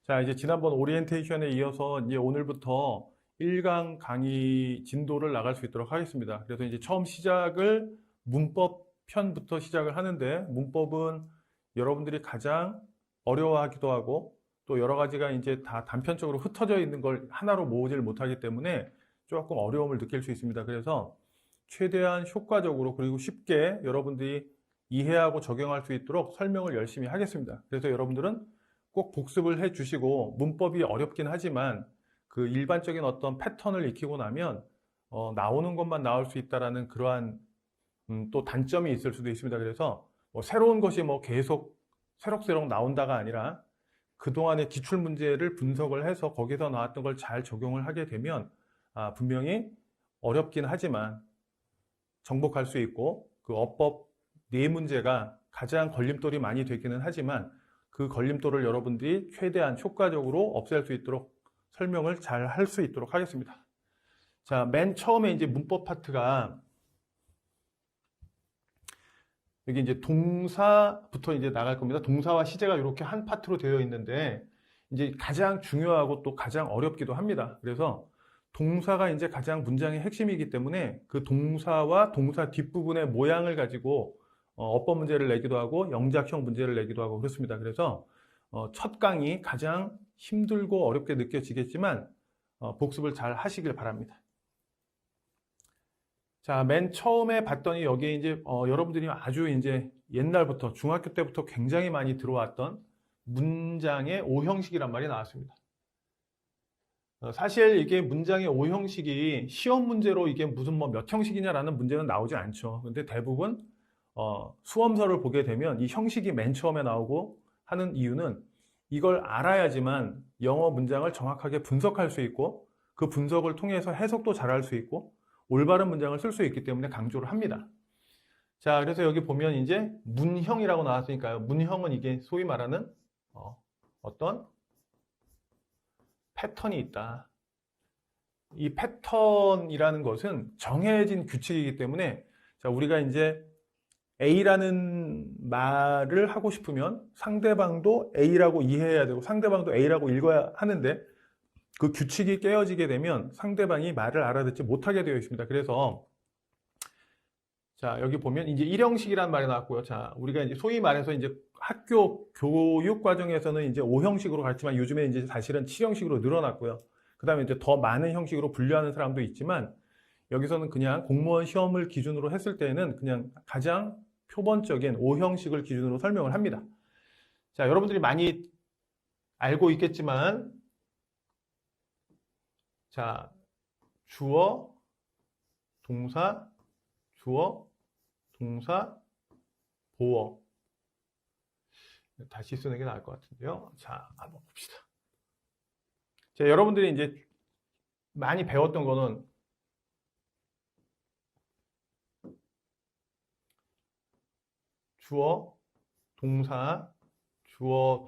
자, 이제 지난번 오리엔테이션에 이어서 이제 오늘부터 1강 강의 진도를 나갈 수 있도록 하겠습니다. 그래서 이제 처음 시작을 문법 편부터 시작을 하는데, 문법은 여러분들이 가장 어려워하기도 하고 또 여러 가지가 이제 다 단편적으로 흩어져 있는 걸 하나로 모으질 못하기 때문에 조금 어려움을 느낄 수 있습니다. 그래서 최대한 효과적으로 그리고 쉽게 여러분들이 이해하고 적용할 수 있도록 설명을 열심히 하겠습니다. 그래서 여러분들은 꼭 복습을 해 주시고, 문법이 어렵긴 하지만 그 일반적인 어떤 패턴을 익히고 나면 나오는 것만 나올 수 있다라는 그러한 또 단점이 있을 수도 있습니다. 그래서 새로운 것이 계속 새록새록 나온다가 아니라 그동안의 기출 문제를 분석을 해서 거기서 나왔던 걸 잘 적용을 하게 되면 분명히 어렵긴 하지만 정복할 수 있고, 그 어법 네 문제가 가장 걸림돌이 많이 되기는 하지만 그 걸림돌을 여러분들이 최대한 효과적으로 없앨 수 있도록 설명을 잘 할 수 있도록 하겠습니다. 자, 맨 처음에 이제 문법 파트가 여기 이제 동사부터 이제 나갈 겁니다. 동사와 시제가 이렇게 한 파트로 되어 있는데, 이제 가장 중요하고 또 가장 어렵기도 합니다. 그래서 동사가 이제 가장 문장의 핵심이기 때문에 그 동사와 동사 뒷부분의 모양을 가지고 어법 문제를 내기도 하고 영작형 문제를 내기도 하고 그렇습니다. 그래서 첫 강의 가장 힘들고 어렵게 느껴지겠지만 복습을 잘 하시길 바랍니다. 자, 맨 처음에 봤더니 여기에 이제 여러분들이 아주 이제 옛날부터 중학교 때부터 굉장히 많이 들어왔던 문장의 오형식이란 말이 나왔습니다. 사실 이게 문장의 오형식이 시험 문제로 이게 무슨 몇 형식이냐라는 문제는 나오지 않죠. 근데 대부분 수험서를 보게 되면 이 형식이 맨 처음에 나오고 하는 이유는 이걸 알아야지만 영어 문장을 정확하게 분석할 수 있고, 그 분석을 통해서 해석도 잘할 수 있고 올바른 문장을 쓸 수 있기 때문에 강조를 합니다. 자, 그래서 여기 보면 이제 문형이라고 나왔으니까요. 문형은 이게 소위 말하는 어떤 패턴이 있다. 이 패턴이라는 것은 정해진 규칙이기 때문에, 자, 우리가 이제 A라는 말을 하고 싶으면 상대방도 A라고 이해해야 되고 상대방도 A라고 읽어야 하는데, 그 규칙이 깨어지게 되면 상대방이 말을 알아듣지 못하게 되어 있습니다. 그래서 자, 여기 보면 이제 일형식이라는 말이 나왔고요. 자, 우리가 이제 소위 말해서 이제 학교 교육 과정에서는 이제 5형식으로 가르치지만 요즘에 이제 사실은 7형식으로 늘어났고요. 그 다음에 이제 더 많은 형식으로 분류하는 사람도 있지만, 여기서는 그냥 공무원 시험을 기준으로 했을 때는 그냥 가장 표본적인 5형식을 기준으로 설명을 합니다. 자, 여러분들이 많이 알고 있겠지만, 자, 주어, 동사, 주어, 동사, 보어. 다시 쓰는 게 나을 것 같은데요. 자, 한번 봅시다. 자, 여러분들이 이제 많이 배웠던 거는 주어, 동사, 보어,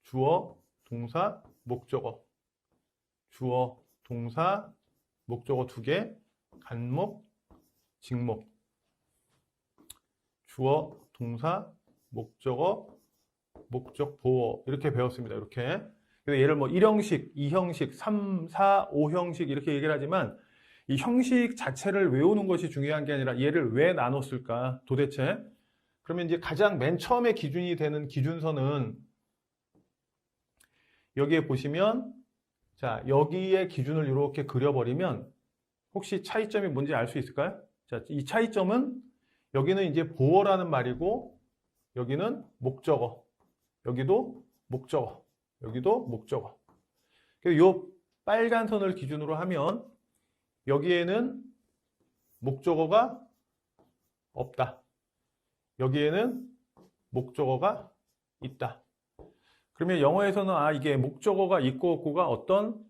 주어, 동사, 목적어, 주어, 동사, 목적어 2개, 간목, 직목, 주어, 동사, 목적어, 목적, 보어, 이렇게 배웠습니다. 이렇게. 그래서 얘를 1형식, 2형식, 3, 4, 5형식 이렇게 얘기를 하지만, 이 형식 자체를 외우는 것이 중요한 게 아니라 얘를 왜 나눴을까 도대체. 그러면 이제 가장 맨 처음에 기준이 되는 기준서는 여기에 보시면, 자, 여기에 기준을 이렇게 그려버리면 혹시 차이점이 뭔지 알 수 있을까요? 자, 이 차이점은 여기는 이제 보어라는 말이고, 여기는 목적어, 여기도 목적어, 여기도 목적어. 이 빨간 선을 기준으로 하면 여기에는 목적어가 없다. 여기에는 목적어가 있다. 그러면 영어에서는 이게 목적어가 있고 없고가 어떤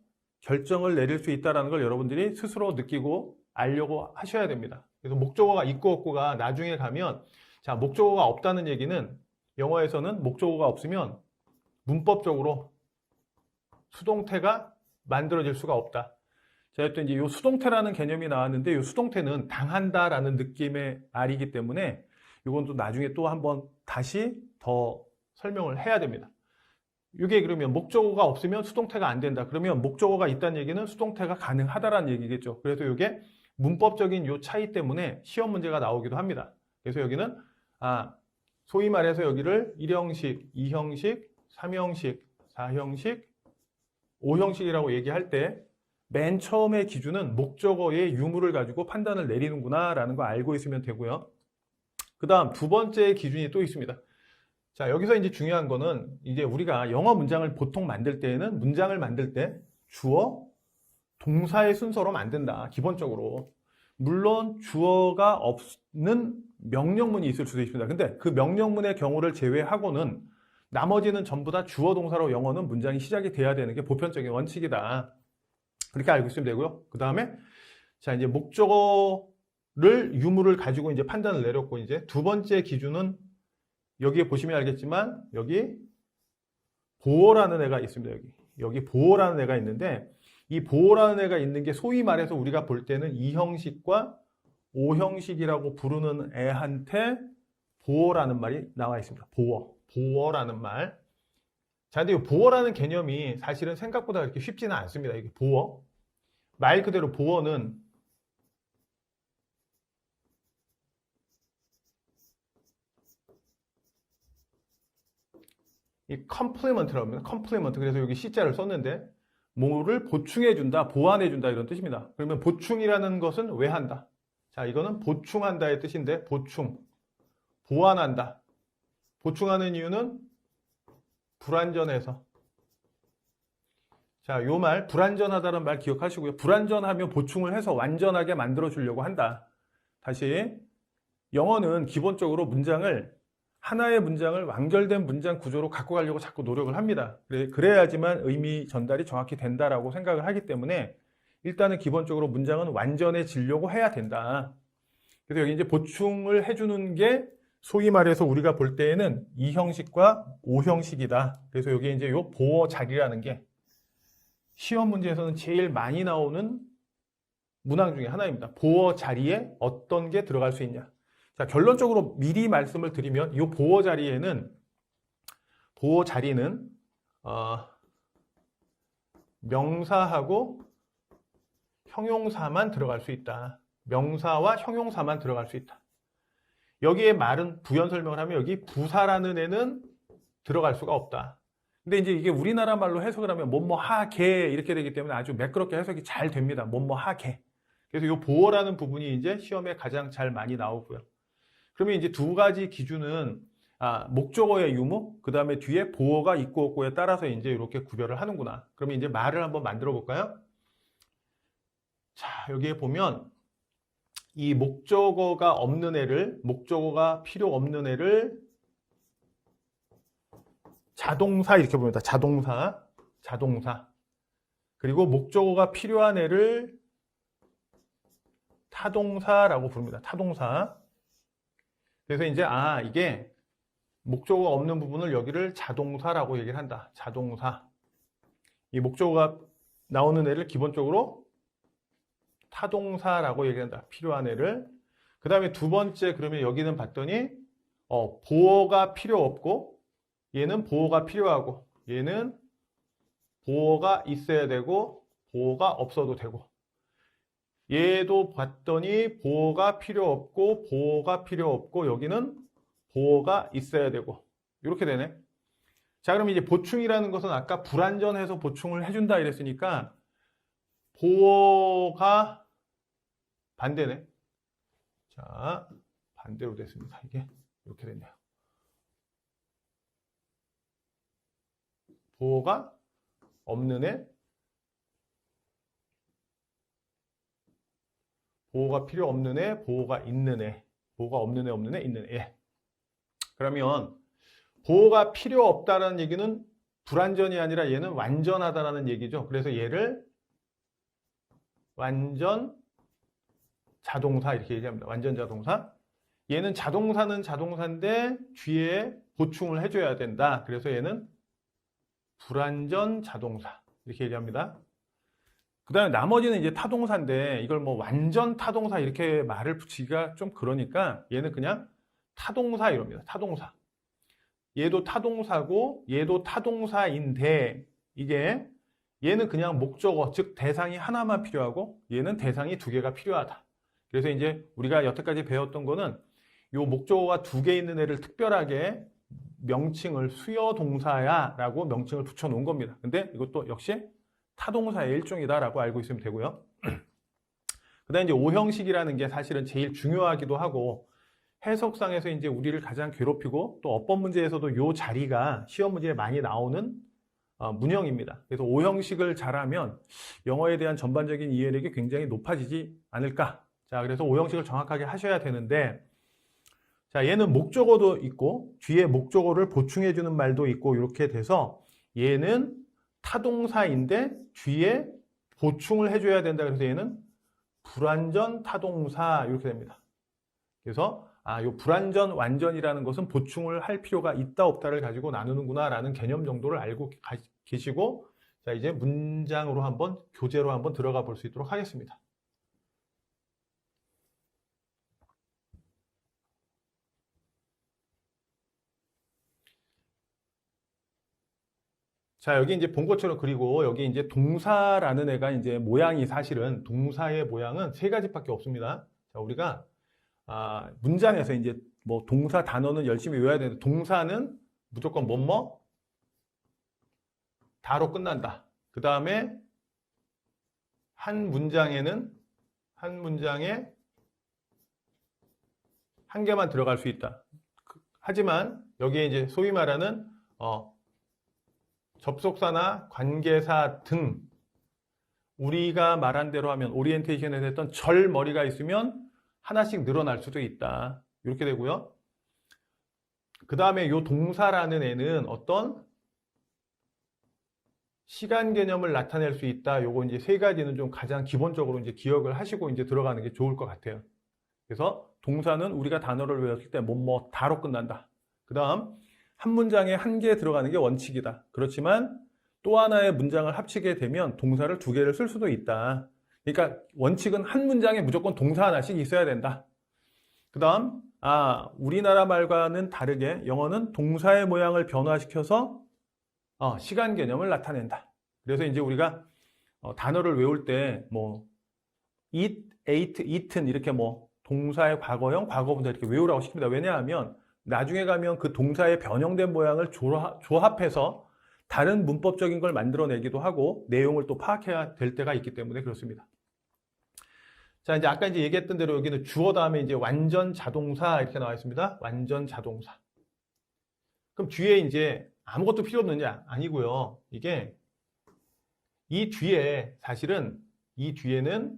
결정을 내릴 수 있다는 걸 여러분들이 스스로 느끼고 알려고 하셔야 됩니다. 그래서 목적어가 있고 없고가 나중에 가면, 자, 목적어가 없다는 얘기는 영어에서는 목적어가 없으면 문법적으로 수동태가 만들어질 수가 없다. 자, 또 이제 이 수동태라는 개념이 나왔는데, 이 수동태는 당한다라는 느낌의 말이기 때문에 이건 또 나중에 또 한번 다시 더 설명을 해야 됩니다. 이게 그러면 목적어가 없으면 수동태가 안 된다. 그러면 목적어가 있다는 얘기는 수동태가 가능하다라는 얘기겠죠. 그래서 이게 문법적인 요 차이 때문에 시험 문제가 나오기도 합니다. 그래서 여기는 소위 말해서 여기를 1형식, 2형식, 3형식, 4형식, 5형식이라고 얘기할 때 맨 처음의 기준은 목적어의 유무를 가지고 판단을 내리는구나 라는 거 알고 있으면 되고요. 그 다음 두 번째 기준이 또 있습니다. 자, 여기서 이제 중요한 거는 이제 우리가 영어 문장을 보통 만들 때에는 문장을 만들 때 주어, 동사의 순서로 만든다. 기본적으로. 물론 주어가 없는 명령문이 있을 수도 있습니다. 근데 그 명령문의 경우를 제외하고는 나머지는 전부 다 주어, 동사로 영어는 문장이 시작이 돼야 되는 게 보편적인 원칙이다. 그렇게 알고 있으면 되고요. 그 다음에 자, 이제 목적어를 유무를 가지고 이제 판단을 내렸고 이제 두 번째 기준은 여기에 보시면 알겠지만 여기 보어라는 애가 있습니다. 여기 보어라는 애가 있는데 이 보어라는 애가 있는 게 소위 말해서 우리가 볼 때는 2형식과 5형식이라고 부르는 애한테 보어라는 말이 나와 있습니다. 보어라는 말. 자, 근데 이 보어라는 개념이 사실은 생각보다 그렇게 쉽지는 않습니다. 이게 보어. 말 그대로 보어는 이 컴플리먼트라고 합니다. 컴플리먼트. 그래서 여기 C자를 썼는데 뭐를 보충해준다, 보완해준다 이런 뜻입니다. 그러면 보충이라는 것은 왜 한다? 자, 이거는 보충한다의 뜻인데 보충, 보완한다. 보충하는 이유는 불완전해서. 자, 요 말 불완전하다는 말 기억하시고요. 불완전하면 보충을 해서 완전하게 만들어 주려고 한다. 다시 영어는 기본적으로 하나의 문장을 완결된 문장 구조로 갖고 가려고 자꾸 노력을 합니다. 그래야지만 의미 전달이 정확히 된다라고 생각을 하기 때문에 일단은 기본적으로 문장은 완전해지려고 해야 된다. 그래서 여기 이제 보충을 해주는 게 소위 말해서 우리가 볼 때에는 2형식과 5형식이다. 그래서 여기 이제 요 보어 자리라는 게 시험 문제에서는 제일 많이 나오는 문항 중에 하나입니다. 보어 자리에 어떤 게 들어갈 수 있냐. 자, 결론적으로 미리 말씀을 드리면 이 보어 자리는 명사하고 형용사만 들어갈 수 있다. 명사와 형용사만 들어갈 수 있다. 여기에 말은 부연 설명을 하면 여기 부사라는 애는 들어갈 수가 없다. 근데 이제 이게 우리나라 말로 해석을 하면 뭐뭐 하게 이렇게 되기 때문에 아주 매끄럽게 해석이 잘 됩니다. 뭐뭐 하게. 그래서 이 보어라는 부분이 이제 시험에 가장 잘 많이 나오고요. 그러면 이제 두 가지 기준은 목적어의 유무, 그 다음에 뒤에 보어가 있고 없고에 따라서 이제 이렇게 구별을 하는구나. 그러면 이제 말을 한번 만들어 볼까요? 자, 여기에 보면 이 목적어가 필요 없는 애를 자동사 이렇게 봅니다. 자동사. 그리고 목적어가 필요한 애를 타동사라고 부릅니다. 타동사. 그래서 이제 이게 목적어가 없는 부분을 여기를 자동사라고 얘기를 한다. 자동사. 이 목적어가 나오는 애를 기본적으로 타동사라고 얘기한다. 필요한 애를. 그 다음에 두 번째 그러면 여기는 봤더니 보어가 필요 없고 얘는 보어가 필요하고 얘는 보어가 있어야 되고 보어가 없어도 되고 얘도 봤더니 보어가 필요 없고 여기는 보어가 있어야 되고 이렇게 되네. 자, 그럼 이제 보충이라는 것은 아까 불완전해서 보충을 해준다 이랬으니까 보어가 반대네. 자, 반대로 됐습니다. 이게 이렇게 됐네요. 보어가 없는 애, 보어가 필요 없는 애, 보어가 있는 애, 보어가 없는 애, 없는 애, 있는 애. 그러면 보어가 필요 없다는 얘기는 불완전이 아니라 얘는 완전하다라는 얘기죠. 그래서 얘를 완전 자동사 이렇게 얘기합니다. 완전 자동사. 얘는 자동사는 자동사인데 뒤에 보충을 해줘야 된다. 그래서 얘는 불완전 자동사 이렇게 얘기합니다. 그 다음에 나머지는 이제 타동사인데 이걸 뭐 완전 타동사 이렇게 말을 붙이기가 좀 그러니까 얘는 그냥 타동사 이럽니다. 타동사. 얘도 타동사고 얘도 타동사인데 이게 얘는 그냥 목적어, 즉 대상이 하나만 필요하고 얘는 대상이 두 개가 필요하다. 그래서 이제 우리가 여태까지 배웠던 거는 요 목적어가 두 개 있는 애를 특별하게 명칭을 수여 동사야 라고 명칭을 붙여 놓은 겁니다. 근데 이것도 역시 타동사의 일종이다라고 알고 있으면 되고요. 그 다음에 이제 오형식이라는 게 사실은 제일 중요하기도 하고 해석상에서 이제 우리를 가장 괴롭히고 또 어법 문제에서도 요 자리가 시험 문제에 많이 나오는 문형입니다. 그래서 오형식을 잘하면 영어에 대한 전반적인 이해력이 굉장히 높아지지 않을까. 자, 그래서 오형식을 정확하게 하셔야 되는데 자, 얘는 목적어도 있고 뒤에 목적어를 보충해주는 말도 있고 이렇게 돼서 얘는 타동사인데 뒤에 보충을 해줘야 된다. 그래서 얘는 불완전 타동사 이렇게 됩니다. 그래서 요 불완전 완전이라는 것은 보충을 할 필요가 있다 없다를 가지고 나누는구나 라는 개념 정도를 알고 계시고 자, 이제 문장으로 한번 교재로 한번 들어가 볼 수 있도록 하겠습니다. 자, 여기 이제 본 것처럼 그리고 여기 이제 동사라는 애가 이제 모양이 사실은 동사의 모양은 세 가지밖에 없습니다. 자, 우리가 문장에서 이제 뭐 동사 단어는 열심히 외워야 되는데 동사는 무조건 뭐뭐 다로 끝난다. 그 다음에 한 문장에 한 개만 들어갈 수 있다. 하지만 여기에 이제 소위 말하는 접속사나 관계사 등 우리가 말한 대로 하면 오리엔테이션에서 했던 절머리가 있으면 하나씩 늘어날 수도 있다. 이렇게 되고요. 그 다음에 이 동사라는 애는 어떤 시간 개념을 나타낼 수 있다. 요거 이제 세 가지는 좀 가장 기본적으로 이제 기억을 하시고 이제 들어가는 게 좋을 것 같아요. 그래서 동사는 우리가 단어를 외웠을 때 뭐뭐 다로 끝난다. 그 다음 한 문장에 한 개 들어가는 게 원칙이다. 그렇지만 또 하나의 문장을 합치게 되면 동사를 두 개를 쓸 수도 있다. 그러니까 원칙은 한 문장에 무조건 동사 하나씩 있어야 된다. 그 다음 우리나라 말과는 다르게 영어는 동사의 모양을 변화시켜서 시간 개념을 나타낸다. 그래서 이제 우리가 단어를 외울 때 뭐 eat, ate, eaten 이렇게 뭐 동사의 과거형, 과거분사 이렇게 외우라고 시킵니다. 왜냐하면 나중에 가면 그 동사의 변형된 모양을 조합해서 다른 문법적인 걸 만들어내기도 하고 내용을 또 파악해야 될 때가 있기 때문에 그렇습니다. 자, 이제 아까 이제 얘기했던 대로 여기는 주어 다음에 이제 완전 자동사 이렇게 나와 있습니다. 완전 자동사. 그럼 뒤에 이제 아무것도 필요 없느냐? 아니고요. 이게 이 뒤에 사실은 이 뒤에는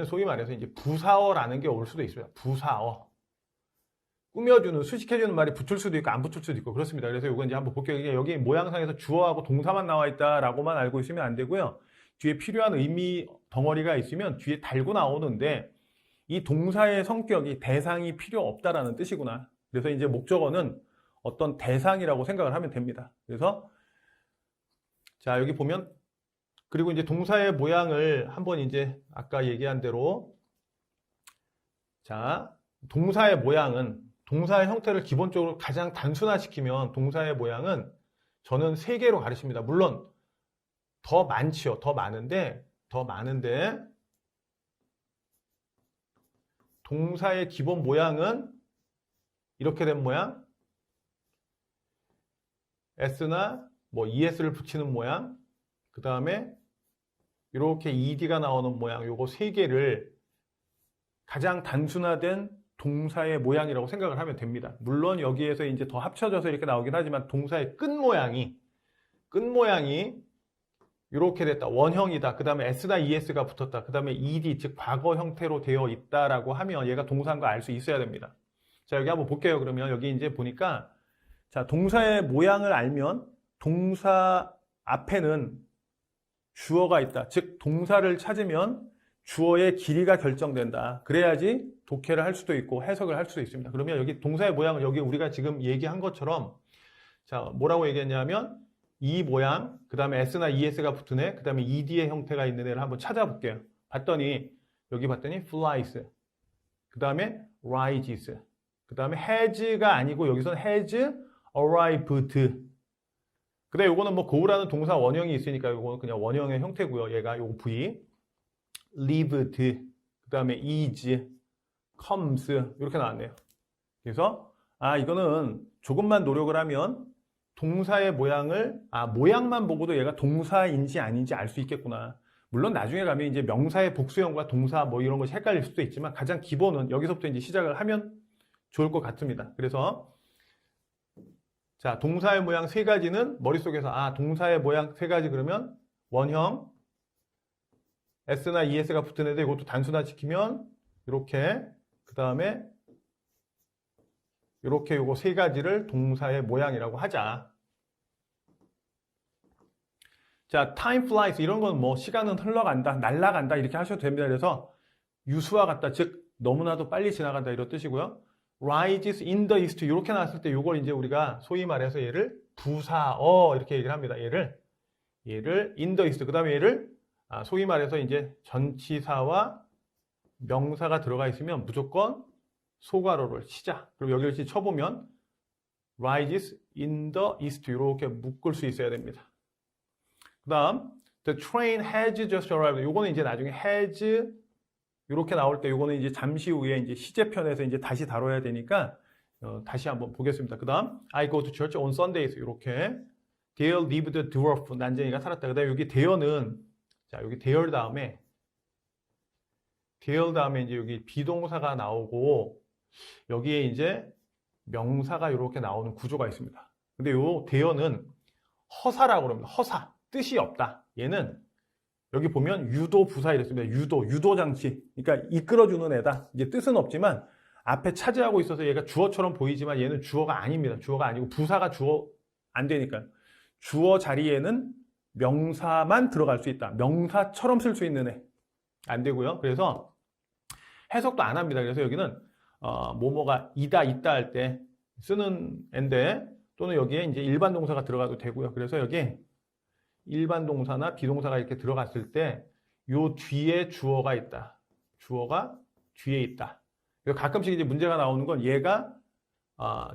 소위 말해서 이제 부사어라는 게 올 수도 있어요. 부사어. 꾸며주는, 수식해주는 말이 붙을 수도 있고 안 붙을 수도 있고 그렇습니다. 그래서 이건 이제 한번 볼게요. 여기 모양상에서 주어하고 동사만 나와 있다라고만 알고 있으면 안 되고요. 뒤에 필요한 의미 덩어리가 있으면 뒤에 달고 나오는데 이 동사의 성격이 대상이 필요 없다라는 뜻이구나. 그래서 이제 목적어는 어떤 대상이라고 생각을 하면 됩니다. 그래서 자, 여기 보면 그리고 이제 동사의 모양을 한번 이제 아까 얘기한 대로 자, 동사의 모양은 동사의 형태를 기본적으로 가장 단순화시키면 동사의 모양은 저는 세 개로 가르칩니다. 물론 더 많지요. 더 많은데 동사의 기본 모양은 이렇게 된 모양 s나 뭐 es를 붙이는 모양 그 다음에 이렇게 ed가 나오는 모양 요거 세 개를 가장 단순화된 동사의 모양이라고 생각을 하면 됩니다. 물론 여기에서 이제 더 합쳐져서 이렇게 나오긴 하지만 동사의 끝 모양이 이렇게 됐다. 원형이다. 그 다음에 s나 es가 붙었다. 그 다음에 ed 즉 과거 형태로 되어 있다라고 하면 얘가 동사인 거 알 수 있어야 됩니다. 자, 여기 한번 볼게요. 그러면 여기 이제 보니까 자, 동사의 모양을 알면 동사 앞에는 주어가 있다. 즉 동사를 찾으면 주어의 길이가 결정된다. 그래야지 독해를 할 수도 있고 해석을 할 수도 있습니다. 그러면 여기 동사의 모양을 여기 우리가 지금 얘기한 것처럼 자, 뭐라고 얘기했냐면 이 모양, 그 다음에 s나 es가 붙은 애, 그 다음에 ed의 형태가 있는 애를 한번 찾아볼게요. 여기 봤더니 flies, 그 다음에 rises, 그 다음에 has가 아니고 여기서는 has arrived. 근데 요거는 뭐 go라는 동사 원형이 있으니까 요거는 그냥 원형의 형태고요. 얘가 요거 V. lived. 그 다음에 is, comes. 이렇게 나왔네요. 그래서 이거는 조금만 노력을 하면 동사의 모양을 모양만 보고도 얘가 동사인지 아닌지 알 수 있겠구나. 물론 나중에 가면 이제 명사의 복수형과 동사 뭐 이런 것이 헷갈릴 수도 있지만 가장 기본은 여기서부터 이제 시작을 하면 좋을 것 같습니다. 그래서 자, 동사의 모양 세 가지는 머릿속에서 동사의 모양 세 가지 그러면 원형 S나 ES가 붙은 애들 이것도 단순화시키면 이렇게 그 다음에 이렇게 요거 세 가지를 동사의 모양이라고 하자. 자, time flies 이런 건 뭐 시간은 흘러간다, 날아간다 이렇게 하셔도 됩니다. 그래서 유수와 같다, 즉 너무나도 빨리 지나간다 이런 뜻이고요. rises in the east 이렇게 나왔을 때 요걸 이제 우리가 소위 말해서 얘를 부사어 이렇게 얘기를 합니다. 얘를 in the east 그 다음에 얘를 소위 말해서 이제 전치사와 명사가 들어가 있으면 무조건 소괄호를 치자. 그럼 여기를 쳐보면 rises in the east 이렇게 묶을 수 있어야 됩니다. 그 다음 the train has just arrived 요거는 이제 나중에 has 이렇게 나올 때 요거는 이제 잠시 후에 이제 시제편에서 이제 다시 다뤄야 되니까 다시 한번 보겠습니다. 그 다음 I go to church on Sundays 이렇게 There lived a dwarf 난쟁이가 살았다. 그 다음에 여기 there는 자 여기 there 다음에 이제 여기 비동사가 나오고 여기에 이제 명사가 이렇게 나오는 구조가 있습니다. 근데 요 there는 허사라고 그럽니다. 허사 뜻이 없다. 얘는 여기 보면 유도 부사 이랬습니다. 유도 장치. 그러니까 이끌어주는 애다. 이제 뜻은 없지만 앞에 차지하고 있어서 얘가 주어처럼 보이지만 얘는 주어가 아닙니다. 주어가 아니고 부사가 주어 안 되니까요. 주어 자리에는 명사만 들어갈 수 있다. 명사처럼 쓸 수 있는 애. 안 되고요. 그래서 해석도 안 합니다. 그래서 여기는 뭐뭐가 이다 있다 할 때 쓰는 애인데 또는 여기에 이제 일반 동사가 들어가도 되고요. 그래서 여기 일반 동사나 비동사가 이렇게 들어갔을 때 요 뒤에 주어가 있다. 주어가 뒤에 있다. 가끔씩 이제 문제가 나오는 건 얘가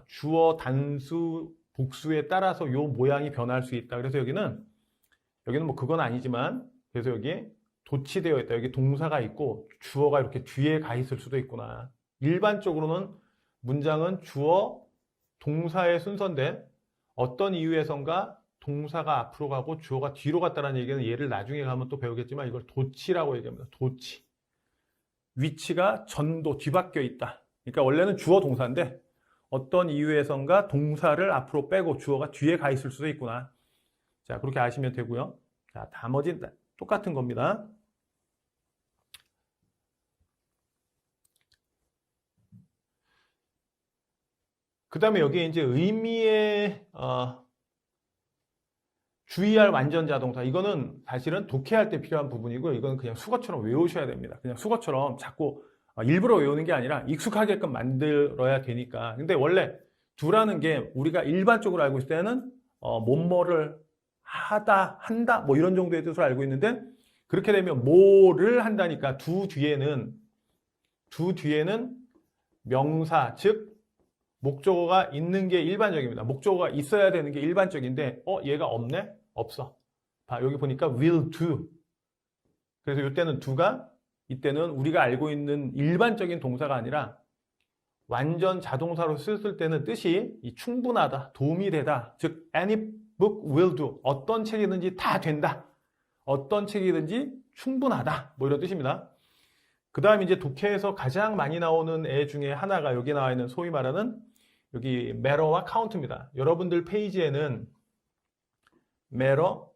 주어 단수 복수에 따라서 요 모양이 변할 수 있다. 그래서 여기는 뭐 그건 아니지만 그래서 여기 도치되어 있다. 여기 동사가 있고 주어가 이렇게 뒤에 가 있을 수도 있구나. 일반적으로는 문장은 주어 동사의 순서인데 어떤 이유에선가 동사가 앞으로 가고 주어가 뒤로 갔다는 얘기는 얘를 나중에 가면 또 배우겠지만 이걸 도치라고 얘기합니다. 도치. 위치가 전도 뒤바뀌어 있다. 그러니까 원래는 주어 동사인데 어떤 이유에선가 동사를 앞으로 빼고 주어가 뒤에 가 있을 수도 있구나. 자, 그렇게 아시면 되고요. 자, 나머지는 똑같은 겁니다. 그 다음에 여기에 이제 의미의 주의할 완전자동사 이거는 사실은 독해할 때 필요한 부분이고 이거는 그냥 수거처럼 외우셔야 됩니다. 그냥 수거처럼 자꾸 일부러 외우는 게 아니라 익숙하게끔 만들어야 되니까. 근데 원래 두라는 게 우리가 일반적으로 알고 있을 때는 뭐뭐를 하다, 한다 뭐 이런 정도의 뜻으로 알고 있는데 그렇게 되면 뭐를 한다니까 두 뒤에는 명사 즉 목적어가 있는 게 일반적입니다. 목적어가 있어야 되는 게 일반적인데 얘가 없네? 없어. 봐, 여기 보니까 will do. 그래서 이때는 do가 이때는 우리가 알고 있는 일반적인 동사가 아니라 완전 자동사로 썼을 때는 뜻이 충분하다, 도움이 되다. 즉 any book will do. 어떤 책이든지 다 된다. 어떤 책이든지 충분하다. 뭐 이런 뜻입니다. 그 다음에 이제 독해에서 가장 많이 나오는 애 중에 하나가 여기 나와 있는 소위 말하는 여기 matter와 count입니다. 여러분들 페이지에는 matter하고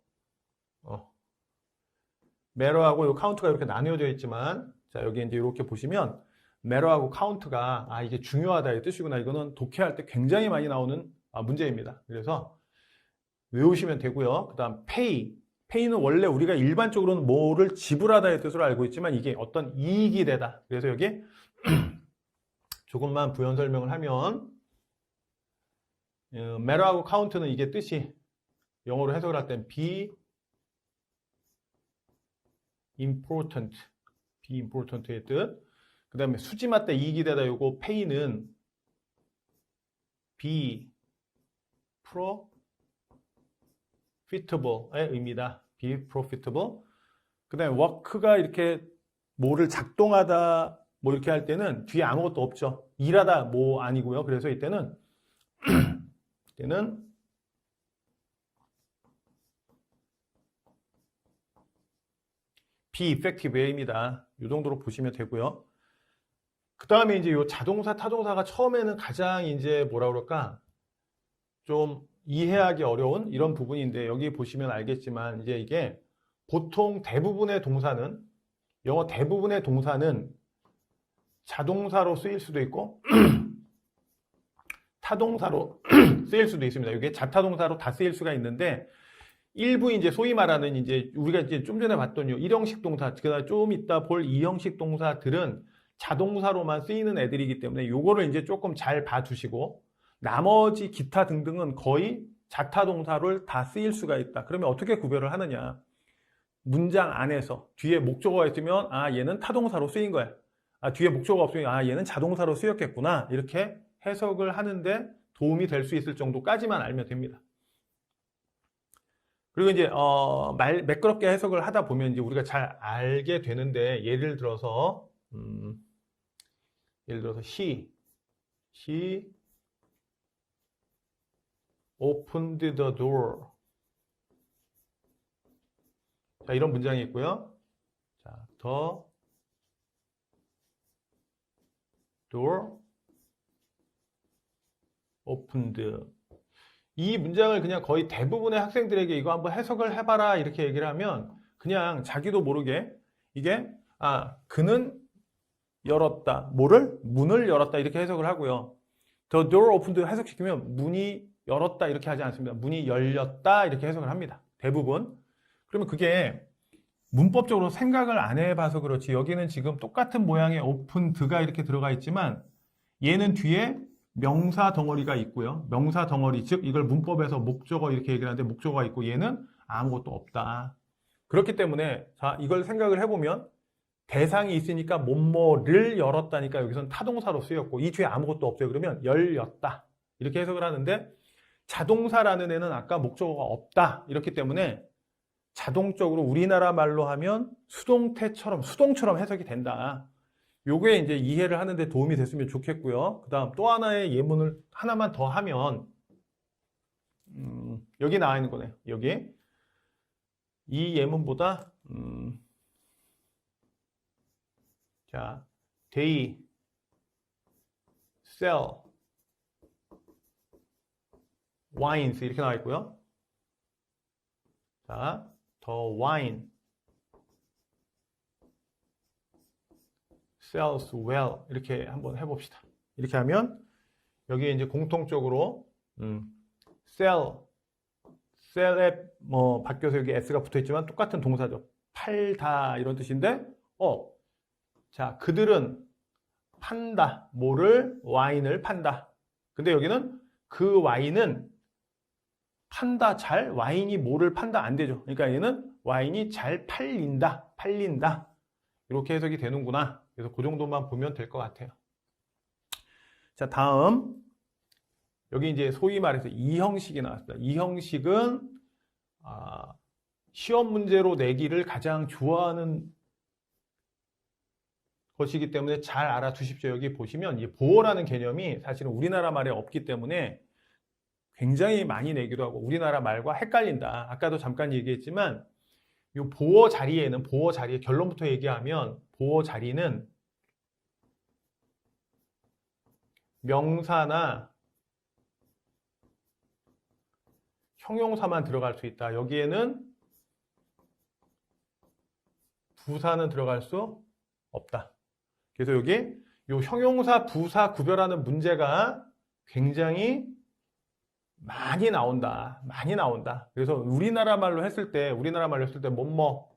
요 count가 이렇게 나뉘어져 있지만 자 여기 이제 이렇게 보시면 matter하고 count가 이게 중요하다 이 뜻이구나. 이거는 독해할 때 굉장히 많이 나오는 문제입니다. 그래서 외우시면 되고요. 그 다음 pay는 원래 우리가 일반적으로는 뭐를 지불하다의 뜻으로 알고 있지만 이게 어떤 이익이 되다. 그래서 여기 조금만 부연 설명을 하면 matter하고 count는 이게 뜻이 영어로 해석을 할 땐 be important의 뜻. 그 다음에 수지맞다 이익이 되다 요거 pay는 be profitable의 의미다. be profitable. 그 다음에 work가 이렇게 뭐를 작동하다 뭐 이렇게 할 때는 뒤에 아무것도 없죠. 일하다 뭐 아니고요. 그래서 이때는 be effective입니다. 이 정도로 보시면 되고요. 그 다음에 이제 이 자동사, 타동사가 처음에는 가장 이제 뭐라 그럴까 좀 이해하기 어려운 이런 부분인데 여기 보시면 알겠지만 이제 이게 보통 대부분의 동사는 영어 대부분의 동사는 자동사로 쓰일 수도 있고 타동사로 쓰일 수도 있습니다. 이게 자타동사로 다 쓰일 수가 있는데 일부 이제 소위 말하는 이제 우리가 이제 좀 전에 봤던 요 1형식 동사, 그다음 좀 이따 볼 2형식 동사들은 자동사로만 쓰이는 애들이기 때문에 요거를 이제 조금 잘 봐주시고 나머지 기타 등등은 거의 자타동사를 다 쓰일 수가 있다. 그러면 어떻게 구별을 하느냐? 문장 안에서 뒤에 목적어가 있으면 아 얘는 타동사로 쓰인 거야. 아 뒤에 목적어가 없으면 아 얘는 자동사로 쓰였겠구나. 이렇게 해석을 하는데 도움이 될 수 있을 정도까지만 알면 됩니다. 그리고 이제 매끄럽게 해석을 하다 보면 이제 우리가 잘 알게 되는데 예를 들어서 she opened the door. 자, 이런 문장이 있고요. 자, the door opened. 이 문장을 그냥 거의 대부분의 학생들에게 이거 한번 해석을 해봐라 이렇게 얘기를 하면 그냥 자기도 모르게 이게 그는 열었다. 뭐를? 문을 열었다 이렇게 해석을 하고요. The door opened 해석시키면 문이 열었다 이렇게 하지 않습니다. 문이 열렸다 이렇게 해석을 합니다. 대부분. 그러면 그게 문법적으로 생각을 안 해봐서 그렇지 여기는 지금 똑같은 모양의 opened가 이렇게 들어가 있지만 얘는 뒤에 명사 덩어리가 있고요. 명사 덩어리, 즉 이걸 문법에서 목적어 이렇게 얘기를 하는데 목적어가 있고 얘는 아무것도 없다. 그렇기 때문에 자 이걸 생각을 해보면 대상이 있으니까 뭐뭐를 열었다니까 여기서는 타동사로 쓰였고 이 뒤에 아무것도 없어요. 그러면 열렸다. 이렇게 해석을 하는데 자동사라는 애는 아까 목적어가 없다. 이렇기 때문에 자동적으로 우리나라 말로 하면 수동처럼 해석이 된다. 요게 이제 이해를 하는데 도움이 됐으면 좋겠고요. 그 다음 또 하나의 예문을 하나만 더 하면 여기 나와 있는 거네요. 여기 이 예문보다 자, they sell wines 이렇게 나와 있고요. 자, the wine sells well 이렇게 한번 해봅시다. 이렇게 하면 여기에 이제 공통적으로 sell에 뭐 바뀌어서 여기 s가 붙어있지만 똑같은 동사죠. 팔다 이런 뜻인데 자 그들은 판다. 뭐를? 와인을 판다. 근데 여기는 그 와인은 판다 잘 와인이 뭐를 판다 안 되죠. 그러니까 얘는 와인이 잘 팔린다. 이렇게 해석이 되는구나. 그래서 그 정도만 보면 될 것 같아요. 자, 다음 여기 이제 소위 말해서 이 형식이 나왔습니다. 이 형식은 시험 문제로 내기를 가장 좋아하는 것이기 때문에 잘 알아두십시오. 여기 보시면 이 보어라는 개념이 사실은 우리나라 말에 없기 때문에 굉장히 많이 내기도 하고 우리나라 말과 헷갈린다. 아까도 잠깐 얘기했지만 이 보어 자리에 결론부터 얘기하면 보어 자리는 명사나 형용사만 들어갈 수 있다. 여기에는 부사는 들어갈 수 없다. 그래서 여기 이 형용사, 부사 구별하는 문제가 굉장히 많이 나온다. 그래서 우리나라 말로 했을 때 뭐뭐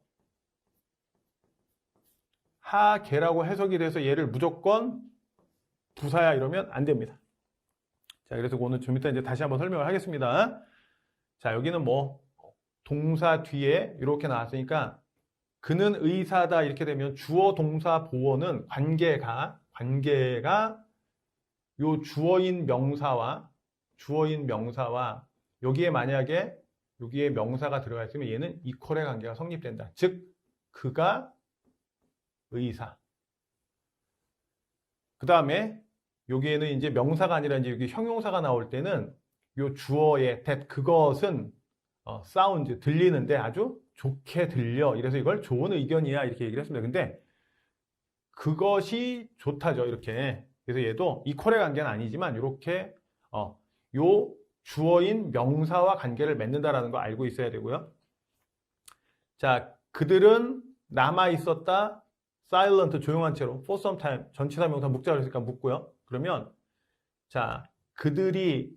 하게라고 해석이 돼서 얘를 무조건 부사야 이러면 안 됩니다. 자, 그래서 오늘 좀 이따 이제 다시 한번 설명을 하겠습니다. 자, 여기는 뭐 동사 뒤에 이렇게 나왔으니까 그는 의사다 이렇게 되면 주어, 동사, 보어는 관계가 요 주어인 명사와 주어인 명사와 여기에 만약에 여기에 명사가 들어가 있으면 얘는 이퀄의 관계가 성립된다. 즉 그가 의사. 그 다음에 여기에는 이제 명사가 아니라 이제 여기 형용사가 나올 때는 요 주어의 that 그것은 사운드 들리는데 아주 좋게 들려. 이래서 이걸 좋은 의견이야 이렇게 얘기를 했습니다. 근데 그것이 좋다죠 이렇게. 그래서 얘도 이퀄의 관계는 아니지만 이렇게 요 주어인 명사와 관계를 맺는다라는 거 알고 있어야 되고요. 자, 그들은 남아 있었다. silent 조용한 채로 for some time 전치사 명사 묵자로 했으니까 묵고요. 그러면 자, 그들이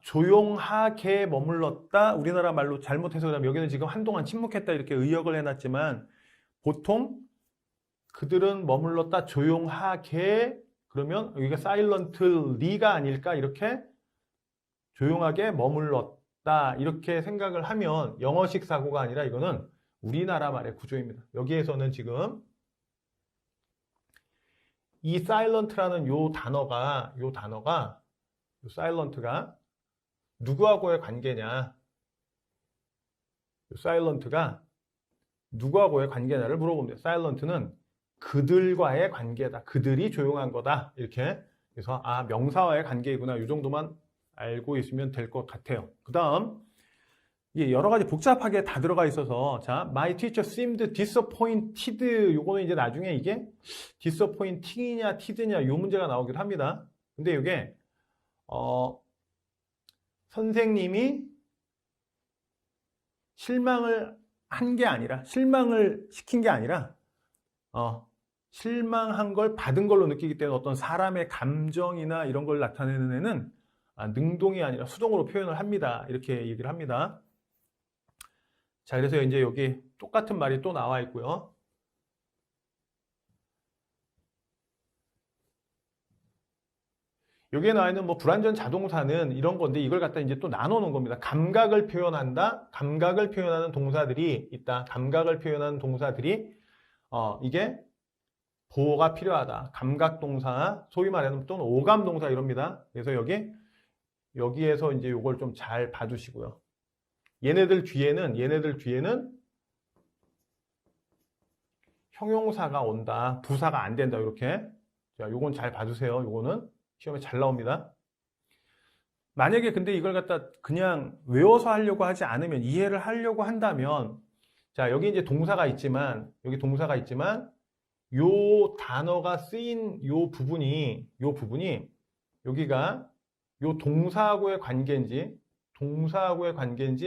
조용하게 머물렀다. 우리나라 말로 잘못해서 그러면 여기는 지금 한동안 침묵했다 이렇게 의역을 해놨지만 보통 그들은 머물렀다 조용하게 그러면 여기가 silently가 아닐까 이렇게 조용하게 머물렀다 이렇게 생각을 하면 영어식 사고가 아니라 이거는 우리나라 말의 구조입니다. 여기에서는 지금 이 silent라는 요 단어가 요 silent가 누구하고의 관계냐? 요 silent가 누구하고의 관계냐를 물어봅니다. silent는 그들과의 관계다. 그들이 조용한 거다. 이렇게. 그래서 명사와의 관계이구나. 이 정도만 알고 있으면 될 것 같아요. 그 다음 여러 가지 복잡하게 다 들어가 있어서 자, my teacher seemed disappointed 요거는 이제 나중에 이게 disappointing이냐 tid냐 요 문제가 나오기도 합니다. 근데 이게 선생님이 실망을 한 게 아니라 실망을 시킨 게 아니라 실망한 걸 받은 걸로 느끼기 때문에 어떤 사람의 감정이나 이런 걸 나타내는 애는 능동이 아니라 수동으로 표현을 합니다. 이렇게 얘기를 합니다. 자, 그래서 이제 여기 똑같은 말이 또 나와 있고요. 여기에 나와 있는 뭐 불완전 자동사는 이런 건데 이걸 갖다 이제 또 나눠 놓은 겁니다. 감각을 표현한다. 감각을 표현하는 동사들이 있다. 감각을 표현하는 동사들이 이게 보호가 필요하다. 감각 동사, 소위 말하는 또는 오감 동사 이럽니다. 그래서 여기에서 이제 요걸 좀 잘 봐주시고요. 얘네들 뒤에는 형용사가 온다. 부사가 안 된다. 이렇게. 자, 요건 잘 봐주세요. 요거는 시험에 잘 나옵니다. 만약에 근데 이걸 갖다 그냥 외워서 하려고 하지 않으면 이해를 하려고 한다면 자, 여기 이제 동사가 있지만 요 단어가 쓰인 요 부분이 여기가 요 동사하고의 관계인지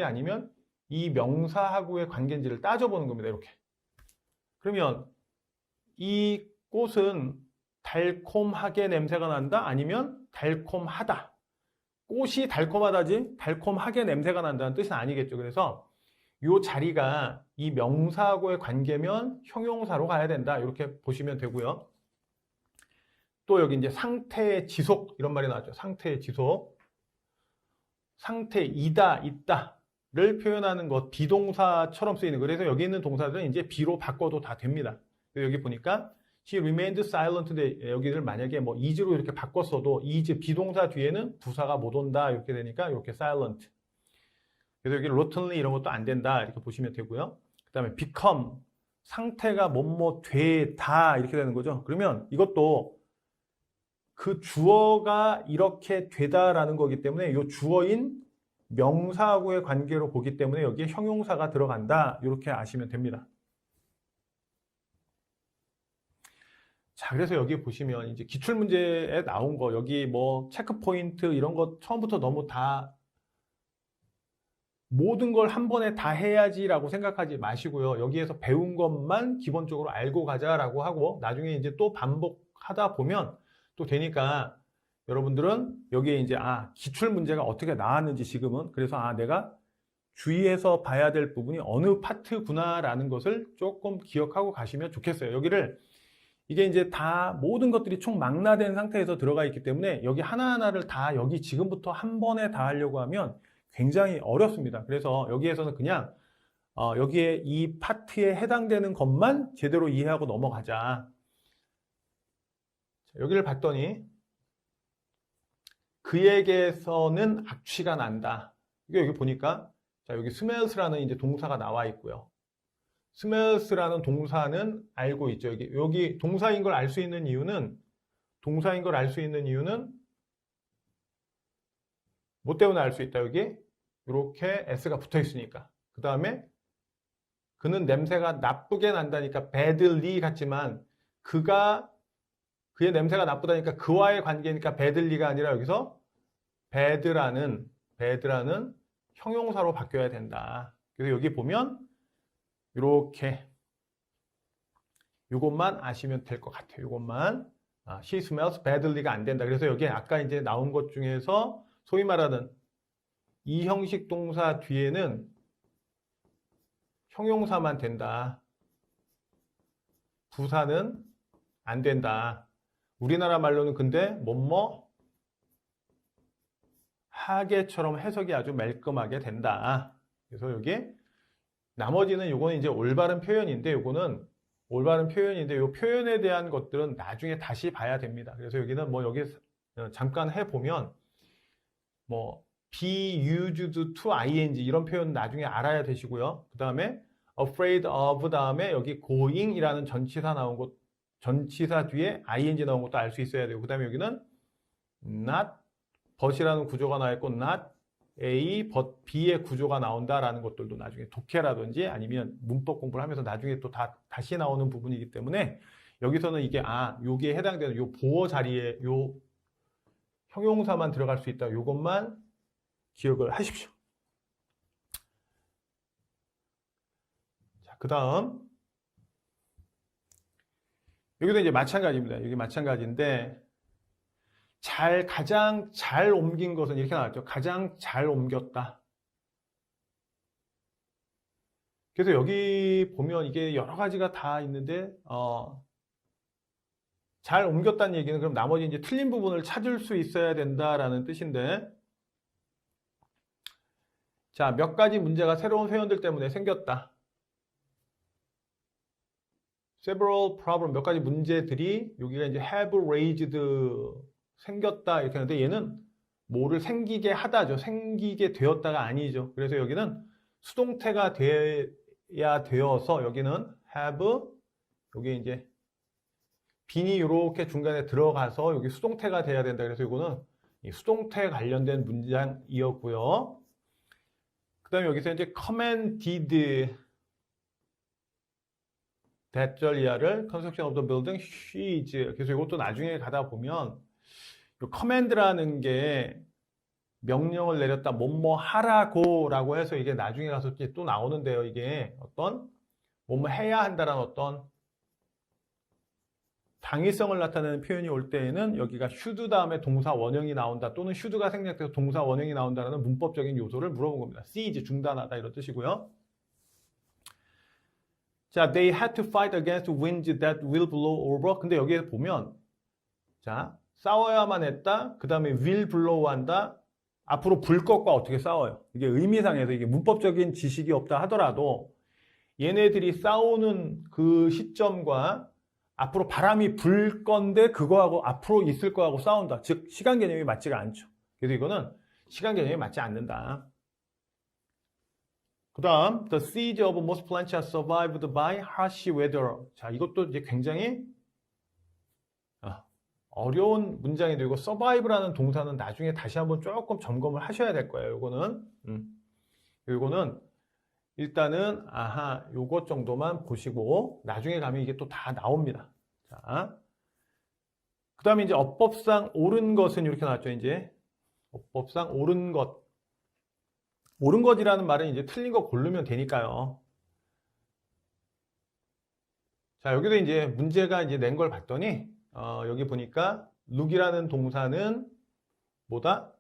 아니면 이 명사하고의 관계인지를 따져보는 겁니다. 이렇게. 그러면 이 꽃은 달콤하게 냄새가 난다? 아니면 달콤하다? 꽃이 달콤하다지 달콤하게 냄새가 난다는 뜻은 아니겠죠. 그래서 이 자리가 이 명사하고의 관계면 형용사로 가야 된다. 이렇게 보시면 되고요. 또 여기 이제 상태의 지속 이런 말이 나왔죠. 상태의 지속. 상태이다, 있다를 표현하는 것, 비동사처럼 쓰이는 거. 그래서 여기 있는 동사들은 이제 be로 바꿔도 다 됩니다. 여기 보니까 she remained silent인데 여기를 만약에 뭐 is로 이렇게 바꿨어도 is 비동사 뒤에는 부사가 못 온다 이렇게 되니까 이렇게 silent. 그래서 여기 routinely 이런 것도 안 된다 이렇게 보시면 되고요. 그 다음에 become 상태가 뭐뭐 되다 이렇게 되는 거죠. 그러면 이것도 그 주어가 이렇게 되다라는 거기 때문에 이 주어인 명사하고의 관계로 보기 때문에 여기에 형용사가 들어간다 이렇게 아시면 됩니다. 자, 그래서 여기 보시면 이제 기출문제에 나온 거 여기 뭐 체크포인트 이런 거 처음부터 너무 다 모든 걸 한 번에 다 해야지라고 생각하지 마시고요. 여기에서 배운 것만 기본적으로 알고 가자라고 하고 나중에 이제 또 반복하다 보면 또 되니까 여러분들은 여기에 이제 기출 문제가 어떻게 나왔는지 지금은 그래서 내가 주의해서 봐야 될 부분이 어느 파트구나라는 것을 조금 기억하고 가시면 좋겠어요. 이게 이제 다 모든 것들이 총망라된 상태에서 들어가 있기 때문에 여기 하나하나를 다 여기 지금부터 한 번에 다 하려고 하면 굉장히 어렵습니다. 그래서 여기에서는 그냥 여기에 이 파트에 해당되는 것만 제대로 이해하고 넘어가자. 여기를 봤더니 그에게서는 악취가 난다. 이게 여기 보니까 자, 여기 smells라는 이제 동사가 나와 있고요. smells라는 동사는 알고 있죠. 여기 동사인 걸 알 수 있는 이유는 뭐 때문에 알 수 있다. 여기 이렇게 s가 붙어 있으니까. 그 다음에 그는 냄새가 나쁘게 난다니까 badly 같지만 그의 냄새가 나쁘다니까 그와의 관계니까 badly가 아니라 여기서 bad라는 형용사로 바뀌어야 된다. 그래서 여기 보면 이렇게 이것만 아시면 될 것 같아요. 이것만 she smells badly가 안 된다. 그래서 여기 아까 이제 나온 것 중에서 소위 말하는 이 형식 동사 뒤에는 형용사만 된다. 부사는 안 된다. 우리나라 말로는 근데 뭐뭐 하게처럼 해석이 아주 말끔하게 된다. 그래서 여기 나머지는 요거는 이제 올바른 표현인데 요거는 올바른 표현인데 요 표현에 대한 것들은 나중에 다시 봐야 됩니다. 그래서 여기는 뭐 여기 잠깐 해보면 뭐 be used to ing 이런 표현 나중에 알아야 되시고요. 그 다음에 afraid of 다음에 여기 going이라는 전치사 나온 것 전치사 뒤에 ing 나온 것도 알 수 있어야 되고 그 다음에 여기는 not but이라는 구조가 나와 있고 not A, but B의 구조가 나온다라는 것들도 나중에 독해라든지 아니면 문법 공부를 하면서 나중에 또 다시 나오는 부분이기 때문에 여기서는 이게 여기에 해당되는 요 보어 자리에 요 형용사만 들어갈 수 있다. 요것만 기억을 하십시오. 자, 그 다음 여기도 이제 마찬가지입니다. 여기 마찬가지인데 가장 잘 옮긴 것은 이렇게 나왔죠. 가장 잘 옮겼다. 그래서 여기 보면 이게 여러 가지가 다 있는데 잘 옮겼다는 얘기는 그럼 나머지 이제 틀린 부분을 찾을 수 있어야 된다라는 뜻인데 자, 몇 가지 문제가 새로운 회원들 때문에 생겼다. several problem 몇 가지 문제들이 여기가 이제 have raised 생겼다 이렇게 하는데 얘는 뭐를 생기게 하다죠. 생기게 되었다가 아니죠. 그래서 여기는 수동태가 돼야 되어서 여기는 have 여기 이제 빈이 이렇게 중간에 들어가서 여기 수동태가 돼야 된다. 그래서 이거는 수동태 관련된 문장이었고요. 그 다음에 여기서 이제 commanded 대절 이하를 construction of the building she's 그래서 이것도 나중에 가다 보면 커맨드라는 게 명령을 내렸다 뭐뭐 하라고 라고 해서 이게 나중에 가서 또 나오는데요. 이게 어떤 뭐뭐 해야 한다라는 어떤 당위성을 나타내는 표현이 올 때에는 여기가 should 다음에 동사 원형이 나온다 또는 should가 생략돼서 동사 원형이 나온다라는 문법적인 요소를 물어본 겁니다. cease 중단하다 이런 뜻이고요. 자, they had to fight against winds that will blow over. 근데 여기에 보면 자 싸워야만 했다. 그 다음에 will blow 한다. 앞으로 불 것과 어떻게 싸워요? 이게 의미상에서 이게 문법적인 지식이 없다 하더라도 얘네들이 싸우는 그 시점과 앞으로 바람이 불 건데 그거하고 앞으로 있을 거하고 싸운다. 즉 시간 개념이 맞지가 않죠. 그래서 이거는 시간 개념이 맞지 않는다. 그 다음 The siege of most plants are survived by harsh weather. 자 이것도 이제 굉장히 어려운 문장이 되고 survive라는 동사는 나중에 다시 한번 조금 점검을 하셔야 될 거예요. 요거는 일단은 요것 정도만 보시고 나중에 가면 이게 또 다 나옵니다. 자, 그 다음에 이제 어법상 옳은 것은 이렇게 나왔죠. 이제 어법상 옳은 것. 옳은 것이라는 말은 이제 틀린 거 고르면 되니까요. 자, 여기도 이제 문제가 이제 낸 걸 봤더니 여기 보니까 look이라는 동사는 뭐다?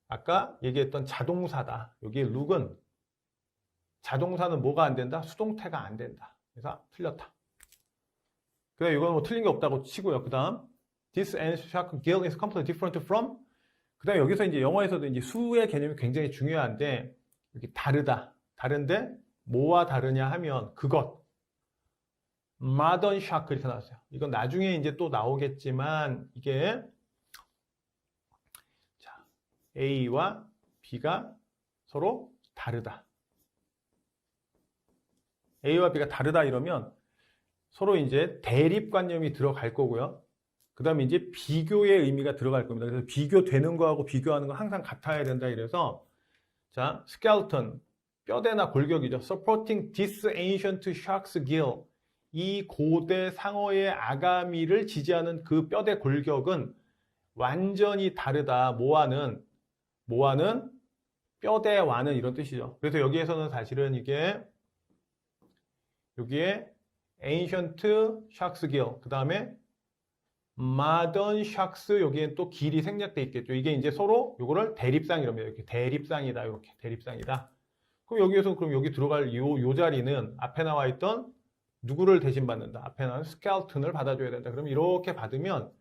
아까 얘기했던 자동사다. 여기 look은 자동사는 뭐가 안 된다? 수동태가 안 된다. 그래서 틀렸다. 그 다음 이건 뭐 틀린 게 없다고 치고요. 그 다음 this and shark gill is completely different from 그 다음에 여기서 이제 영어에서도 이제 수의 개념이 굉장히 중요한데 여기 다르다. 다른데 뭐와 다르냐 하면 그것 modern shark 이렇게 나왔어요. 이건 나중에 이제 또 나오겠지만 이게 자, A와 B가 서로 다르다. A와 B가 다르다 이러면 서로 이제 대립관념이 들어갈 거고요. 그 다음에 이제 비교의 의미가 들어갈 겁니다. 그래서 비교되는 거하고 비교하는 건 항상 같아야 된다. 이래서 자, skeleton, 뼈대나 골격이죠. supporting this ancient shark's gill. 이 고대 상어의 아가미를 지지하는 그 뼈대 골격은 완전히 다르다. 뭐와는 뼈대와는 이런 뜻이죠. 그래서 여기에서는 사실은 여기에 ancient shark's gill, 그 다음에 modern sharks, 여기엔 또 길이 생략돼 있겠죠. 이게 이제 서로 요거를 대립상이랍니다. 이렇게 대립상이다. 이렇게 대립상이다. 그럼 여기에서 그럼 여기 들어갈 요 자리는 앞에 나와 있던 누구를 대신 받는다. 앞에 나온 skeleton을 받아줘야 된다. 그럼 이렇게 받으면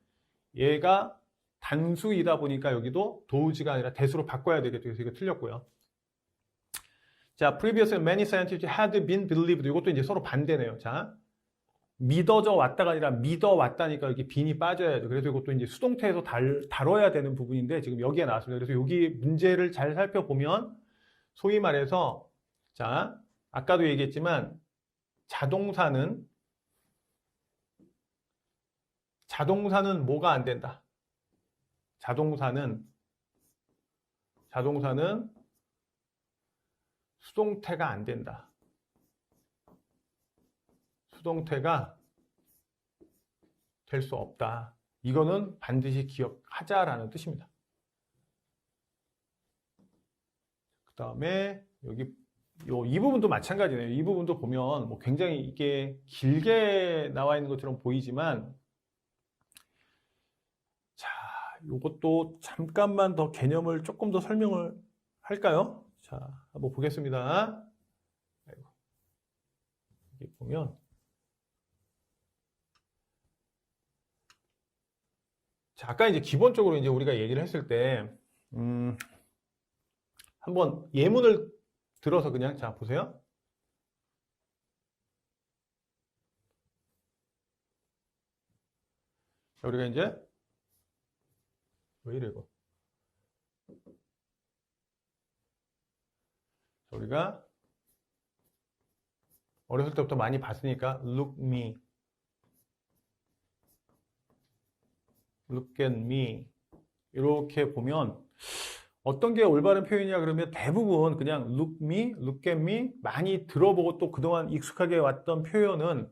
얘가 단수이다 보니까 여기도 도우지가 아니라 대수로 바꿔야 되겠죠. 그래서 이거 틀렸고요. 자, previously many scientists had been believed. 이것도 이제 서로 반대네요. 자, 믿어져 왔다가 아니라 믿어 왔다니까 이렇게 빈이 빠져야죠. 그래서 이것도 이제 수동태에서 다뤄야 되는 부분인데 지금 여기에 나왔습니다. 그래서 여기 문제를 잘 살펴보면 소위 말해서 자, 아까도 얘기했지만 자동사는 뭐가 안 된다. 자동사는 수동태가 안 된다. 수동태가 될 수 없다. 이거는 반드시 기억하자라는 뜻입니다. 그 다음에 여기 이 부분도 마찬가지네요. 이 부분도 보면 뭐 굉장히 이게 길게 나와 있는 것처럼 보이지만 자, 이것도 잠깐만 더 개념을 조금 더 설명을 할까요? 자, 한번 보겠습니다. 여기 보면 자, 아까 이제 기본적으로 이제 우리가 얘기를 했을 때 한번 예문을 들어서 그냥 자 보세요. 자, 우리가 이제 왜 이래 이거? 자, 우리가 어렸을 때부터 많이 봤으니까 look at me 이렇게 보면 어떤 게 올바른 표현이냐 그러면 대부분 그냥 look at me 많이 들어보고 또 그동안 익숙하게 왔던 표현은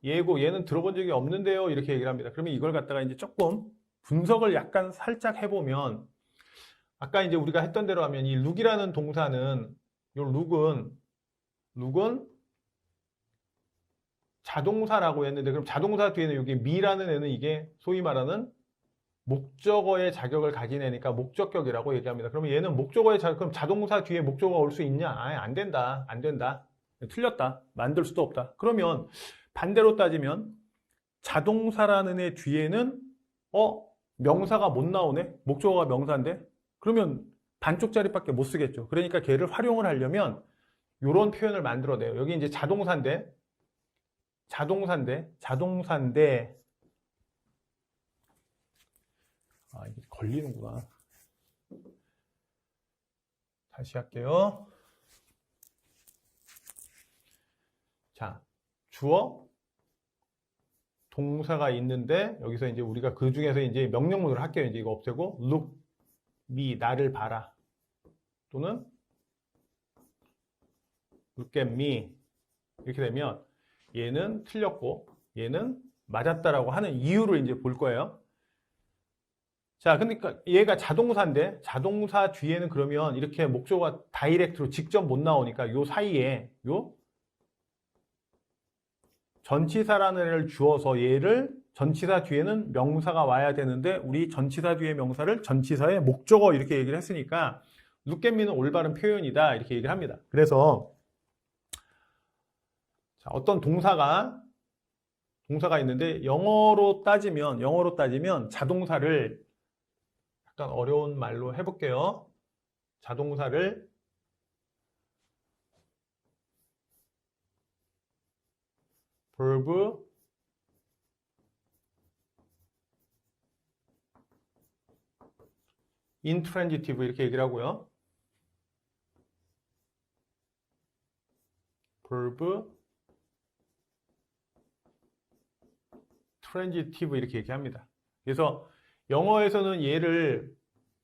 얘고 얘는 들어본 적이 없는데요 이렇게 얘기를 합니다. 그러면 이걸 갖다가 이제 조금 분석을 약간 살짝 해보면 아까 이제 우리가 했던 대로 하면 이 look이라는 동사는 이 look은 자동사라고 했는데 그럼 자동사 뒤에는 여기 me라는 애는 이게 소위 말하는 목적어의 자격을 가진 애니까 목적격이라고 얘기합니다. 그러면 얘는 목적어의 자격, 그럼 자동사 뒤에 목적어가 올 수 있냐? 아예 안 된다. 틀렸다. 만들 수도 없다. 그러면 반대로 따지면 자동사라는 애 뒤에는 명사가 못 나오네? 목적어가 명사인데? 그러면 반쪽짜리밖에 못 쓰겠죠. 그러니까 걔를 활용을 하려면 이런 표현을 만들어내요. 여기 이제 자동사인데 아, 이게 걸리는구나. 다시 할게요. 자, 주어, 동사가 있는데, 여기서 이제 우리가 그 중에서 이제 명령문을 할게요. 이제 이거 없애고, look me, 나를 봐라. 또는, look at me. 이렇게 되면, 얘는 틀렸고, 얘는 맞았다라고 하는 이유를 이제 볼 거예요. 자, 그러니까 얘가 자동사인데 자동사 뒤에는 그러면 이렇게 목적어가 다이렉트로 직접 못 나오니까 요 사이에 요 전치사라는 애를 주어서 얘를 전치사 뒤에는 명사가 와야 되는데 우리 전치사 뒤에 명사를 전치사의 목적어 이렇게 얘기를 했으니까 look at me는 올바른 표현이다 이렇게 얘기를 합니다. 그래서 자, 어떤 동사가 있는데 영어로 따지면 자동사를 약간 어려운 말로 해볼게요. 자동사를 verb intransitive 이렇게 얘기를 하고요. verb transitive 이렇게 얘기합니다. 그래서 영어에서는 얘를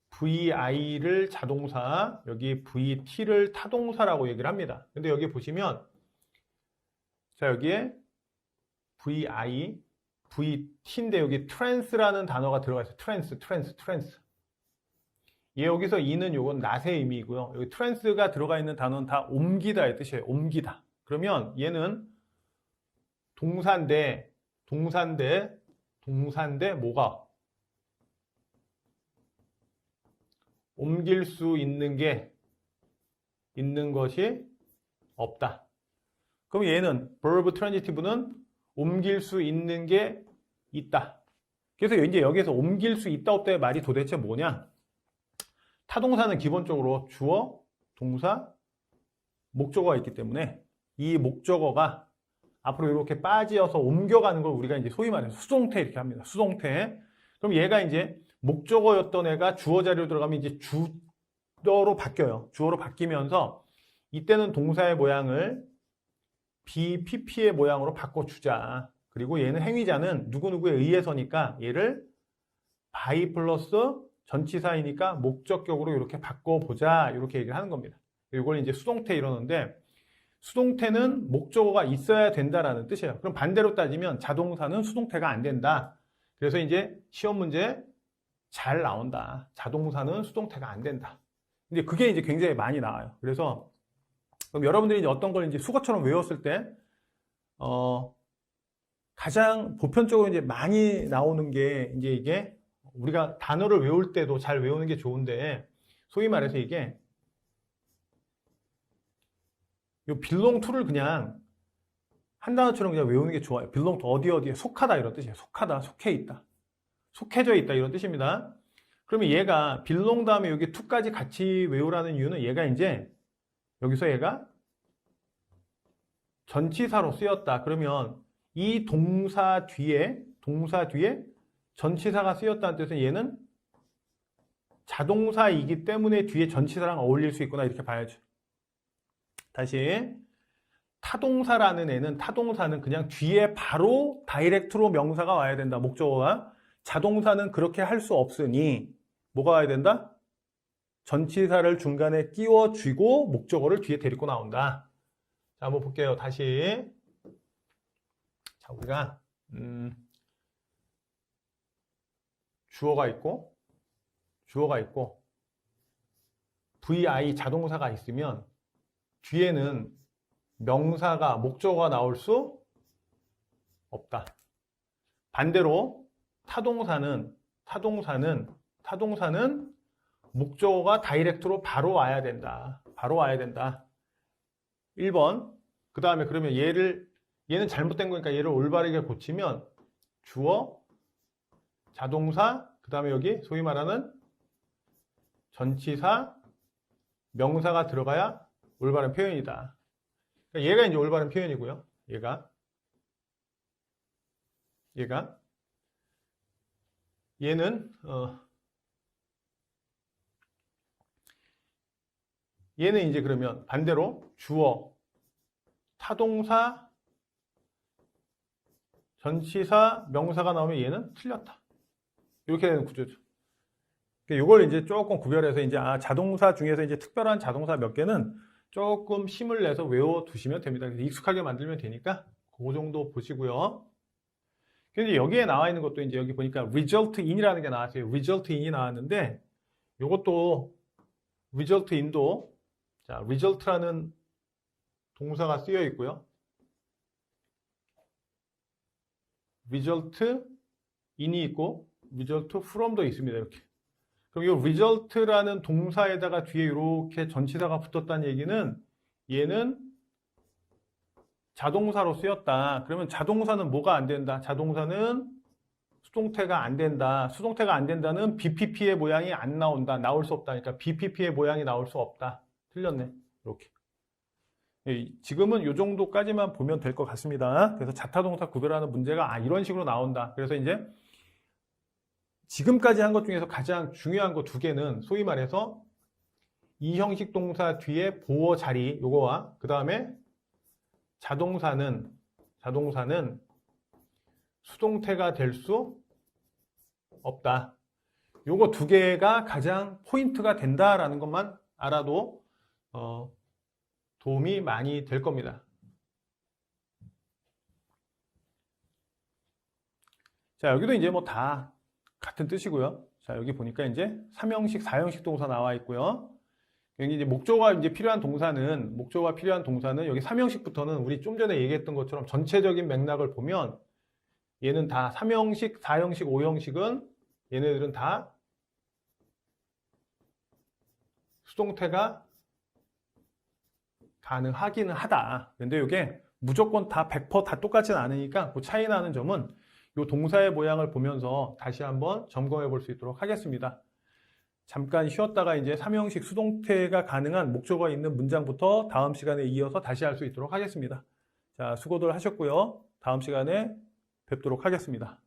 VI를 자동사, 여기 VT를 타동사라고 얘기를 합니다. 근데 여기 보시면 자 여기에 VI, VT인데 여기 trans라는 단어가 들어가 있어요. trans. 얘 여기서 이는 요건 낫의 의미이고요. 여기 trans가 들어가 있는 단어는 다 옮기다의 뜻이에요. 옮기다. 그러면 얘는 동사인데 뭐가? 옮길 수 있는 것이 없다. 그럼 얘는 verb transitive는 옮길 수 있는 게 있다. 그래서 이제 여기서 옮길 수 있다 없다의 말이 도대체 뭐냐? 타동사는 기본적으로 주어, 동사, 목적어가 있기 때문에 이 목적어가 앞으로 이렇게 빠지어서 옮겨가는 걸 우리가 이제 소위 말해서 수동태 이렇게 합니다. 수동태. 그럼 얘가 이제 목적어였던 애가 주어 자리로 들어가면 이제 주어로 바뀌어요. 주어로 바뀌면서 이때는 동사의 모양을 BPP의 모양으로 바꿔주자. 그리고 얘는 행위자는 누구누구에 의해서니까 얘를 by 플러스 전치사이니까 목적격으로 이렇게 바꿔보자. 이렇게 얘기를 하는 겁니다. 이걸 이제 수동태 이러는데 수동태는 목적어가 있어야 된다라는 뜻이에요. 그럼 반대로 따지면 자동사는 수동태가 안 된다. 그래서 이제 시험 문제 잘 나온다. 자동사는 수동태가 안 된다. 근데 그게 이제 굉장히 많이 나와요. 그래서 그럼 여러분들이 이제 어떤 걸 이제 수거처럼 외웠을 때 가장 보편적으로 이제 많이 나오는 게 이제 이게 우리가 단어를 외울 때도 잘 외우는 게 좋은데 소위 말해서 이게 이 belong to를 그냥 한 단어처럼 그냥 외우는 게 좋아요. belong to 어디에 속하다 이런 뜻이에요. 속하다, 속해 있다, 속해져 있다 이런 뜻입니다. 그러면 얘가 belong 다음에 여기 to까지 같이 외우라는 이유는 얘가 이제 여기서 얘가 전치사로 쓰였다. 그러면 이 동사 뒤에 전치사가 쓰였다는 뜻은 얘는 자동사이기 때문에 뒤에 전치사랑 어울릴 수 있구나 이렇게 봐야죠. 다시 타동사는 그냥 뒤에 바로 다이렉트로 명사가 와야 된다. 목적어가. 자동사는 그렇게 할 수 없으니 뭐가 와야 된다? 전치사를 중간에 끼워주고 목적어를 뒤에 데리고 나온다. 자, 한번 볼게요. 다시. 자, 우리가 주어가 있고 VI 자동사가 있으면 뒤에는 명사가 목적어가 나올 수 없다. 반대로 타동사는 목적어가 다이렉트로 바로 와야 된다. 1번. 그 다음에 그러면 얘는 잘못된 거니까 얘를 올바르게 고치면 주어, 자동사, 그 다음에 여기 소위 말하는 전치사, 명사가 들어가야 올바른 표현이다. 그러니까 얘가 이제 올바른 표현이고요. 얘는 이제 그러면 반대로 주어, 타동사, 전치사, 명사가 나오면 얘는 틀렸다. 이렇게 되는 구조죠. 이걸 이제 조금 구별해서 이제 자동사 중에서 이제 특별한 자동사 몇 개는 조금 힘을 내서 외워두시면 됩니다. 그래서 익숙하게 만들면 되니까 그 정도 보시고요. 근데 여기에 나와 있는 것도 이제 여기 보니까 result in이라는 게 나왔어요. result in이 나왔는데 이것도 result in도 자, result라는 동사가 쓰여 있고요. result in이 있고 result from도 있습니다. 이렇게. 그럼 이 result라는 동사에다가 뒤에 이렇게 전치사가 붙었다는 얘기는 얘는 자동사로 쓰였다. 그러면 자동사는 뭐가 안 된다? 자동사는 수동태가 안 된다. 수동태가 안 된다는 BPP의 모양이 안 나온다. 나올 수 없다. 그러니까 BPP의 모양이 나올 수 없다. 틀렸네. 이렇게. 지금은 이 정도까지만 보면 될 것 같습니다. 그래서 자타동사 구별하는 문제가 이런 식으로 나온다. 그래서 이제 지금까지 한 것 중에서 가장 중요한 거 두 개는 소위 말해서 이 형식 동사 뒤에 보어 자리 요거와 그 다음에 자동사는 수동태가 될 수 없다. 요거 두 개가 가장 포인트가 된다라는 것만 알아도 도움이 많이 될 겁니다. 자, 여기도 이제 뭐 다 같은 뜻이고요. 자, 여기 보니까 이제 3형식, 4형식 동사 나와 있고요. 여기 이제 목적어가 필요한 동사는 여기 3형식부터는 우리 좀 전에 얘기했던 것처럼 전체적인 맥락을 보면 얘는 다 3형식, 4형식, 5형식은 얘네들은 다 수동태가 가능하기는 하다. 근데 이게 무조건 다 100% 다 똑같지는 않으니까 그 차이 나는 점은 이 동사의 모양을 보면서 다시 한번 점검해 볼 수 있도록 하겠습니다. 잠깐 쉬었다가 이제 3형식 수동태가 가능한 목적어가 있는 문장부터 다음 시간에 이어서 다시 할 수 있도록 하겠습니다. 자, 수고들 하셨고요. 다음 시간에 뵙도록 하겠습니다.